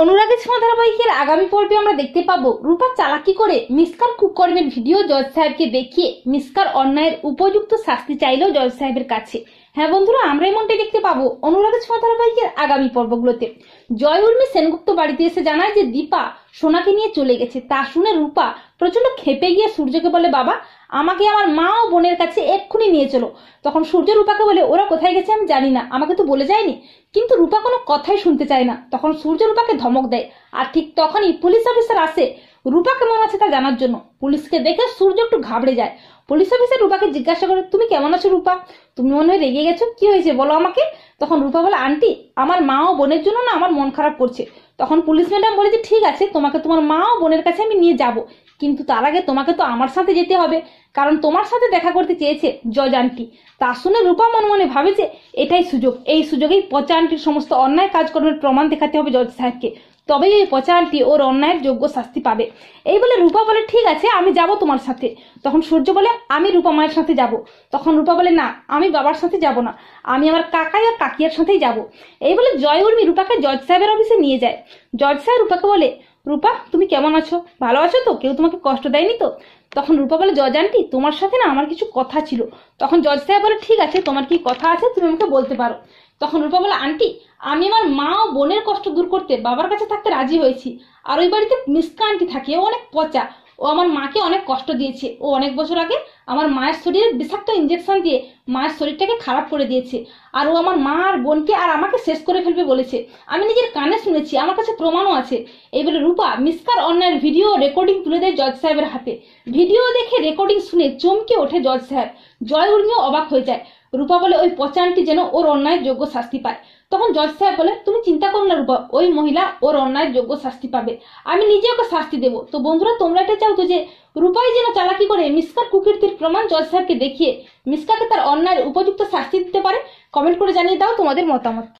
অনুরাগের ছোঁয়া ধারাবাহিকের আগামী পর্বে আমরা দেখতে পাবো রূপা চালাকি করে মিসকার কুকর্মের ভিডিও জজ সাহেবকে দেখিয়ে মিসকার অন্যায়ের উপযুক্ত শাস্তি চাইলেও জজ সাহেবের কাছে। হ্যাঁ বন্ধুরা, আমরা এমনটাই দেখতে পাবো অনুরাগের ছোঁয়া ধারাবাহিকের আগামী পর্বগুলোতে। জয় উর্মি সেনগুপ্ত বাড়িতে এসে জানায় যে দীপা সোনাকে নিয়ে চলে গেছে। তা শুনে রূপা প্রচন্ড ক্ষেপে গিয়ে সূর্যকে বলে, বাবা আমাকে আমার মা ও বোনের কাছে এক্ষুনি নিয়ে চলো। তখন সূর্য রূপাকে বলে, ওরা কোথায় গেছে আমি জানি না, আমাকে তো বলে যায়নি। কিন্তু রূপা কোনো কথাই শুনতে চায় না। তখন সূর্য রূপাকে ধমক দেয়, আর ঠিক তখনই পুলিশ অফিসার আসে রূপা কেমন আছে তা জানার জন্য। পুলিশকে দেখে সূর্য একটু ঘাবড়ে যায়। পুলিশ অফিসার রূপাকে জিজ্ঞাসা করে, তুমি কেমন আছো রূপা? তুমি মনে হয় রেগে গেছো, কি হয়েছে বলো আমাকে। তখন রূপা বলে, আন্টি আমার মা ও বোনের জন্য না আমার মন খারাপ করছে। তখন পুলিশ ম্যাডাম বলে যে ঠিক আছে, তোমাকে তোমার মা ও বোনের কাছে আমি নিয়ে যাব, কিন্তু তার আগে তোমাকে তো আমার সাথে যেতে হবে, কারণ তোমার সাথে দেখা করতে চেয়েছে জজ আন্টি। তা শুনে রূপা মনে মনে ভাবে যে এটাই সুযোগ, এই সুযোগেই পচা আন্টির সমস্ত অন্যায় কাজকর্মের প্রমাণ দেখাতে হবে জজ সাহেবকে, তবেই ওই পচা আন্টি ওর অন্যায়ের যোগ্য শাস্তি পাবে। এই বলে রূপা বলে, ঠিক আছে আমি যাব তোমার সাথে। তখন সূর্য বলে, আমি রূপা মায়ের সাথে যাব। তখন রূপা বলে, না আমি বাবার সাথে যাব না, আমি আমার কাকাই আর কাকিয়ার সাথেই যাব। এই বলে জয় উর্মি রূপাকে জজ সাহেবের অফিসে নিয়ে যায়। জজ সাহেব রূপাকে বলে, রূপা তুমি কেমন আছো, ভালো আছো তো, কেউ তোমাকে কষ্ট দেয়নি তো? তখন রূপা বলে, জজ আন্টি তোমার সাথে না আমার কিছু কথা ছিল। তখন জজ সাহেব বলে, ঠিক আছে তোমার কি কথা আছে তুমি আমাকে বলতে পারো। তখন রূপা বলে, আন্টি আমি আমার মা ও বোনের কষ্ট দূর করতে বাবার কাছে থাকতে রাজি হয়েছি। আর ওই বাড়িতে মিসকা আন্টি থাকে, ও অনেক পচা, ও আমার মাকে অনেক কষ্ট দিয়েছে। ও অনেক বছর আগে আমার মায়ের শরীরে বিষাক্ত ইঞ্জেকশন দিয়ে মায়ের শরীরটাকে খারাপ করে দিয়েছে। আর ও আমার মা আর বোনকে আর আমাকে শেষ করে ফেলবে বলেছে, আমি নিজের কানে শুনেছি, আমার কাছে প্রমাণও আছে। এই বলে রূপা মিসকার অন্যায়ের ভিডিও রেকর্ডিং তুলে দেয় জজ সাহেবের হাতে। ভিডিও দেখে রেকর্ডিং শুনে চমকে ওঠে জজ সাহেব। জয় উর্মিও অবাক হয়ে যায়। রূপা বলে, ওই পচা আন্টি যেন ওর অন্যায়ের যোগ্য শাস্তি পায়। তখন জজ সাহেব বলে, তুমি চিন্তা করো না রূপা, ওই মহিলা ওর অন্যায়ের যোগ্য শাস্তি পাবে, আমি নিজে ওকে শাস্তি দেবো। তো বন্ধুরা তোমরা এটা চাও তো যে রূপাই যেন চালাকি করে মিসকার কুকীর্তির প্রমাণ জজ সাহেবকে দেখিয়ে মিসকাকে তার অন্যায়ের উপযুক্ত শাস্তি দিতে পারে? কমেন্ট করে জানিয়ে দাও তোমাদের মতামত।